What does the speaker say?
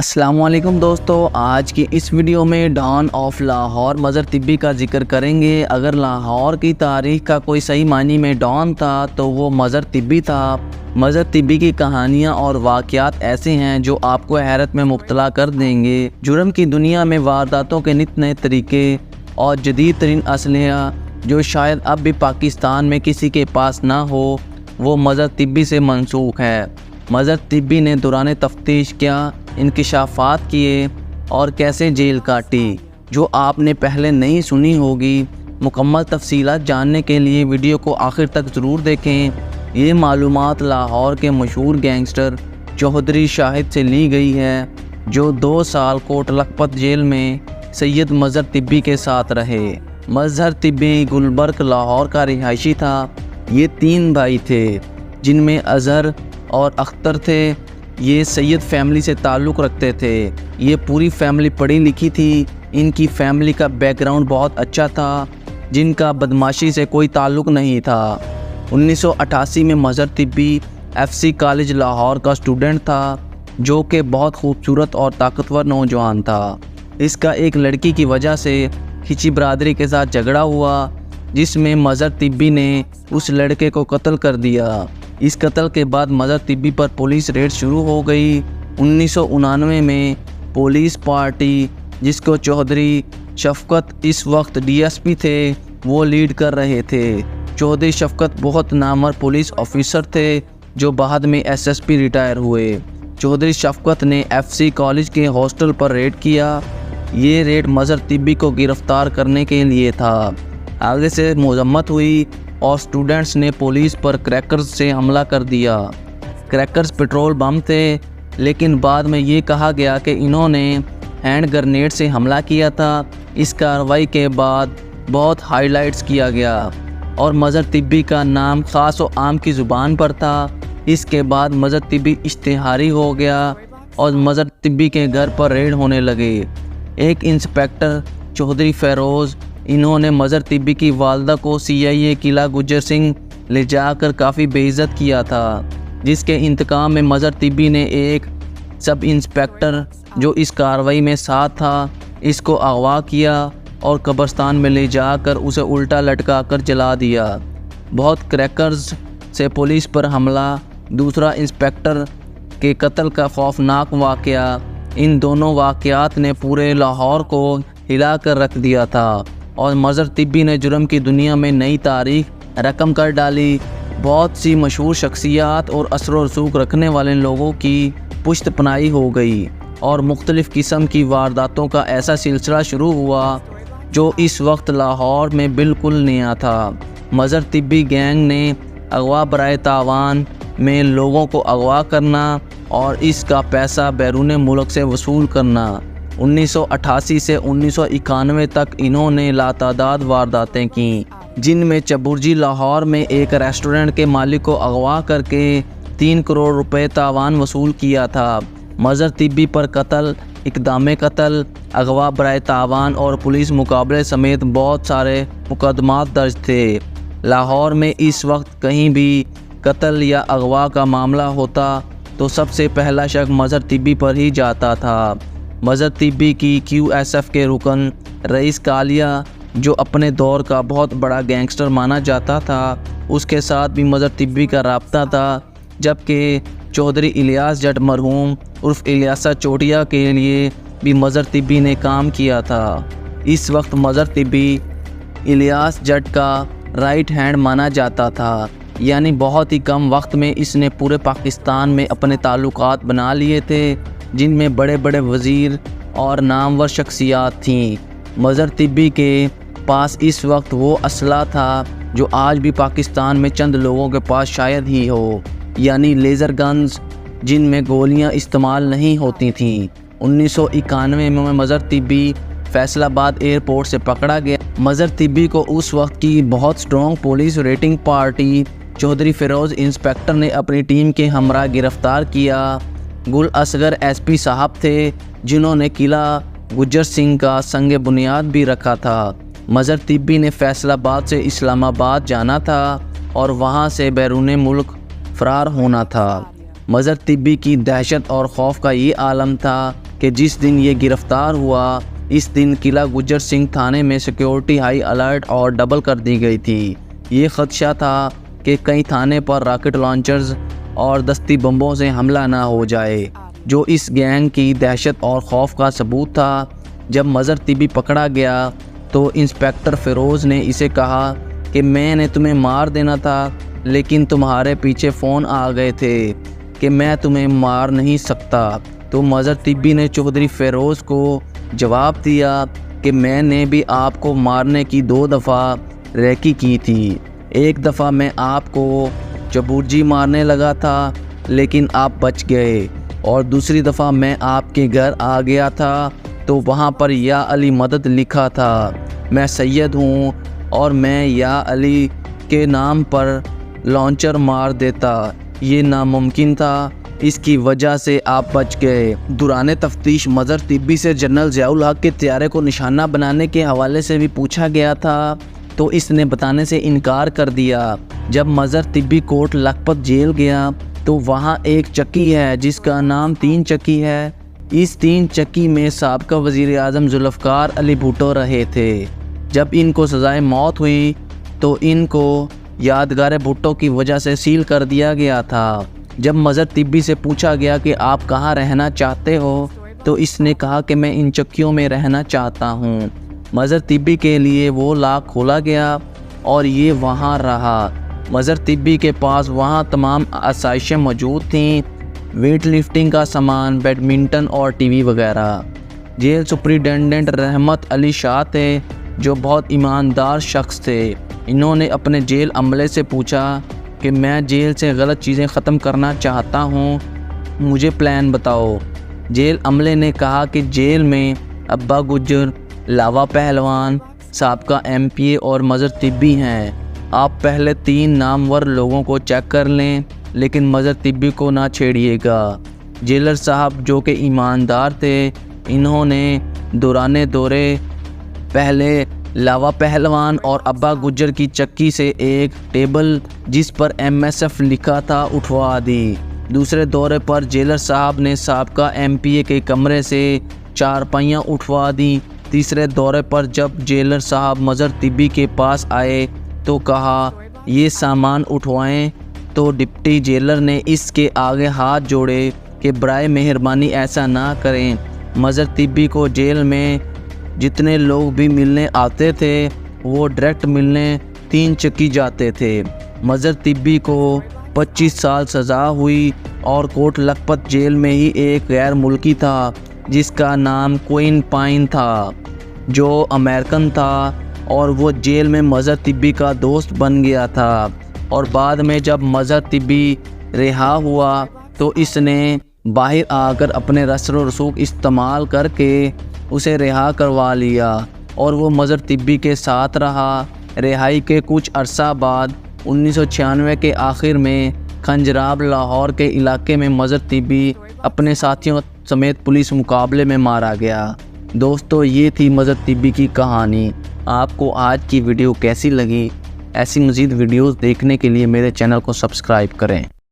السلام علیکم دوستو، آج کی اس ویڈیو میں ڈان آف لاہور مظہر طبی کا ذکر کریں گے۔ اگر لاہور کی تاریخ کا کوئی صحیح معنی میں ڈان تھا تو وہ مظہر طبی تھا۔ مظہر طبی کی کہانیاں اور واقعات ایسے ہیں جو آپ کو حیرت میں مبتلا کر دیں گے۔ جرم کی دنیا میں وارداتوں کے نت نئے طریقے اور جدید ترین اسلحہ جو شاید اب بھی پاکستان میں کسی کے پاس نہ ہو، وہ مظہر طبی سے منسوخ ہے۔ مظہر طبی نے دوران تفتیش کیا انکشافات کیے اور کیسے جیل کاٹی، جو آپ نے پہلے نہیں سنی ہوگی۔ مکمل تفصیلات جاننے کے لیے ویڈیو کو آخر تک ضرور دیکھیں۔ یہ معلومات لاہور کے مشہور گینگسٹر چودھری شاہد سے لی گئی ہے، جو 2 سال کوٹ لکھپت جیل میں سید مظہر طبی کے ساتھ رہے۔ مظہر طبی گلبرگ لاہور کا رہائشی تھا۔ یہ 3 بھائی تھے، جن میں اظہر اور اختر تھے۔ یہ سید فیملی سے تعلق رکھتے تھے۔ یہ پوری فیملی پڑھی لکھی تھی۔ ان کی فیملی کا بیک گراؤنڈ بہت اچھا تھا، جن کا بدمعاشی سے کوئی تعلق نہیں تھا۔ 1988 میں مظہر طبی FC کالج لاہور کا اسٹوڈنٹ تھا، جو کہ بہت خوبصورت اور طاقتور نوجوان تھا۔ اس کا ایک لڑکی کی وجہ سے کھچی برادری کے ساتھ جھگڑا ہوا، جس میں مظہر طبی نے اس لڑکے کو قتل کر دیا۔ اس قتل کے بعد مظہر طبی پر پولیس ریڈ شروع ہو گئی۔ 1999 میں پولیس پارٹی، جس کو چودھری شفقت اس وقت DSP تھے، وہ لیڈ کر رہے تھے۔ چودھری شفقت بہت نامور پولیس آفیسر تھے، جو بعد میں SSP ریٹائر ہوئے۔ چودھری شفقت نے FC کالج کے ہاسٹل پر ریڈ کیا۔ یہ ریڈ مظہر طبی کو گرفتار کرنے کے لیے تھا۔ آگے سے مذمت ہوئی اور اسٹوڈنٹس نے پولیس پر کریکرز سے حملہ کر دیا۔ کریکرز پیٹرول بم تھے، لیکن بعد میں یہ کہا گیا کہ انہوں نے ہینڈ گرنیڈ سے حملہ کیا تھا۔ اس کارروائی کے بعد بہت ہائی لائٹس کیا گیا اور مظہر طبی کا نام خاص و عام کی زبان پر تھا۔ اس کے بعد مظہر طبی اشتہاری ہو گیا اور مظہر طبی کے گھر پر ریڈ ہونے لگے۔ ایک انسپیکٹر چودھری فیروز، انہوں نے مظہر طبی کی والدہ کو CIA قلعہ گجر سنگھ لے جا کر کافی بے عزت کیا تھا، جس کے انتقام میں مظہر طبی نے ایک سب انسپیکٹر جو اس کارروائی میں ساتھ تھا، اس کو اغوا کیا اور قبرستان میں لے جا کر اسے الٹا لٹکا کر جلا دیا۔ بہت کریکرز سے پولیس پر حملہ۔ دوسرا انسپیکٹر کے قتل کا خوفناک واقعہ۔ ان دونوں واقعات نے پورے لاہور کو ہلا کر رکھ دیا تھا اور مظہر طبی نے جرم کی دنیا میں نئی تاریخ رقم کر ڈالی۔ بہت سی مشہور شخصیات اور اثر و رسوخ رکھنے والے لوگوں کی پشت پناہی ہو گئی اور مختلف قسم کی وارداتوں کا ایسا سلسلہ شروع ہوا جو اس وقت لاہور میں بالکل نیا تھا۔ مظہر طبی گینگ نے اغوا برائے تاوان میں لوگوں کو اغوا کرنا اور اس کا پیسہ بیرون ملک سے وصول کرنا۔ 1988 سے 1991 تک انہوں نے لاتعداد وارداتیں کیں، جن میں چبرجی لاہور میں ایک ریسٹورنٹ کے مالک کو اغوا کر کے 3 کروڑ روپے تاوان وصول کیا تھا۔ مظہر طبی پر قتل، اقدام قتل، اغوا برائے تاوان اور پولیس مقابلے سمیت بہت سارے مقدمات درج تھے۔ لاہور میں اس وقت کہیں بھی قتل یا اغوا کا معاملہ ہوتا تو سب سے پہلا شک مظہر طبی پر ہی جاتا تھا۔ مظہر طبی کی QSF کے رکن رئیس کالیہ، جو اپنے دور کا بہت بڑا گینگسٹر مانا جاتا تھا، اس کے ساتھ بھی مظہر طبی کا رابطہ تھا، جبکہ چودھری الیاس جٹ مرحوم عرف الیاسہ چوٹیا کے لیے بھی مظہر طبی نے کام کیا تھا۔ اس وقت مظہر طبی الیاس جٹ کا رائٹ ہینڈ مانا جاتا تھا، یعنی بہت ہی کم وقت میں اس نے پورے پاکستان میں اپنے تعلقات بنا لیے تھے، جن میں بڑے بڑے وزیر اور نامور شخصیات تھیں۔ مظہر طبی کے پاس اس وقت وہ اسلحہ تھا جو آج بھی پاکستان میں چند لوگوں کے پاس شاید ہی ہو، یعنی لیزر گنز، جن میں گولیاں استعمال نہیں ہوتی تھیں۔ 1991 میں مظہر طبی فیصل آباد ایئرپورٹ سے پکڑا گیا۔ مظہر طبی کو اس وقت کی بہت strong police raiding party Chaudhry Feroz inspector نے اپنی ٹیم کے ہمراہ گرفتار کیا۔ گل اصغر SP صاحب تھے، جنہوں نے قلعہ گجر سنگھ کا سنگ بنیاد بھی رکھا تھا۔ مظہر طبی نے فیصل آباد سے اسلام آباد جانا تھا اور وہاں سے بیرون ملک فرار ہونا تھا۔ مظہر طبی کی دہشت اور خوف کا یہ عالم تھا کہ کہ جس دن یہ گرفتار ہوا اس دن قلعہ گجر سنگھ تھانے میں سیکیورٹی ہائی الرٹ اور ڈبل کر دی گئی تھی۔ یہ خدشہ تھا کہ کئی تھانے پر راکٹ لانچرز اور دستی بمبوں سے حملہ نہ ہو جائے، جو اس گینگ کی دہشت اور خوف کا ثبوت تھا۔ جب مظہر طبی پکڑا گیا تو انسپیکٹر فیروز نے اسے کہا کہ میں نے تمہیں مار دینا تھا، لیکن تمہارے پیچھے فون آ گئے تھے کہ میں تمہیں مار نہیں سکتا۔ تو مظہر طبی نے چودھری فیروز کو جواب دیا کہ میں نے بھی آپ کو مارنے کی 2 دفعہ ریکی کی تھی۔ ایک دفعہ میں آپ کو چبوجی مارنے لگا تھا لیکن آپ بچ گئے، اور دوسری دفعہ میں آپ کے گھر آ گیا تھا تو وہاں پر یا علی مدد لکھا تھا۔ میں سید ہوں اور میں یا علی کے نام پر لانچر مار دیتا، یہ ناممکن تھا، اس کی وجہ سے آپ بچ گئے۔ دوران تفتیش مظہر طبی سے جنرل ضیاء الحق کے طیارے کو نشانہ بنانے کے حوالے سے بھی پوچھا گیا تھا تو اس نے بتانے سے انکار کر دیا۔ جب مظہر طبی کوٹ لکھپت جیل گیا تو وہاں ایک چکی ہے جس کا نام 3 چکی ہے۔ اس 3 چکی میں سابقہ وزیر اعظم ذوالفقار علی بھٹو رہے تھے۔ جب ان کو سزائے موت ہوئی تو ان کو یادگار بھٹو کی وجہ سے سیل کر دیا گیا تھا۔ جب مظہر طبی سے پوچھا گیا کہ آپ کہاں رہنا چاہتے ہو تو اس نے کہا کہ میں ان چکیوں میں رہنا چاہتا ہوں۔ مظہر طبی کے لیے وہ لاک کھولا گیا اور یہ وہاں رہا۔ مظہر طبی کے پاس وہاں تمام آسائشیں موجود تھیں، ویٹ لفٹنگ کا سامان، بیڈمنٹن اور ٹی وی وغیرہ۔ جیل سپرنٹینڈنٹ رحمت علی شاہ تھے جو بہت ایماندار شخص تھے۔ انہوں نے اپنے جیل عملے سے پوچھا کہ میں جیل سے غلط چیزیں ختم کرنا چاہتا ہوں، مجھے پلان بتاؤ۔ جیل عملے نے کہا کہ جیل میں ابا گجر، لاوا پہلوان، سابقہ MP اور مظہر طبی ہیں۔ آپ پہلے 3 نامور لوگوں کو چیک کر لیں لیکن مظہر طبی کو نہ چھیڑیے گا۔ جیلر صاحب جو کہ ایماندار تھے، انہوں نے دوران دورے پہلے لاوا پہلوان اور ابا گجر کی چکی سے ایک ٹیبل جس پر MSF لکھا تھا اٹھوا دی۔ دوسرے دورے پر جیلر صاحب نے سابقہ MPA کے کمرے سے 4 پائیاں اٹھوا دی۔ تیسرے دورے پر جب جیلر صاحب مظہر طبی کے پاس آئے تو کہا یہ سامان اٹھوائیں، تو ڈپٹی جیلر نے اس کے آگے ہاتھ جوڑے کہ برائے مہربانی ایسا نہ کریں۔ مظہر طبی کو جیل میں جتنے لوگ بھی ملنے آتے تھے وہ ڈائریکٹ ملنے 3 چکی جاتے تھے۔ مظہر طبی کو 25 سال سزا ہوئی اور کوٹ لکھپت جیل میں ہی ایک غیر ملکی تھا جس کا نام کوئن پائن تھا جو امریکن تھا، اور وہ جیل میں مظہر طبی کا دوست بن گیا تھا، اور بعد میں جب مظہر طبی رہا ہوا تو اس نے باہر آ کر اپنے رسر و رسوخ استعمال کر کے اسے رہا کروا لیا اور وہ مظہر طبی کے ساتھ رہا۔ رہائی کے کچھ عرصہ بعد 1996 کے آخر میں کھنجراب لاہور کے علاقے میں مظہر طبی اپنے ساتھیوں سمیت پولیس مقابلے میں مارا گیا۔ دوستو، یہ تھی مظہر طبی کی کہانی۔ آپ کو آج کی ویڈیو کیسی لگی؟ ایسی مزید ویڈیوز دیکھنے کے لیے میرے چینل کو سبسکرائب کریں۔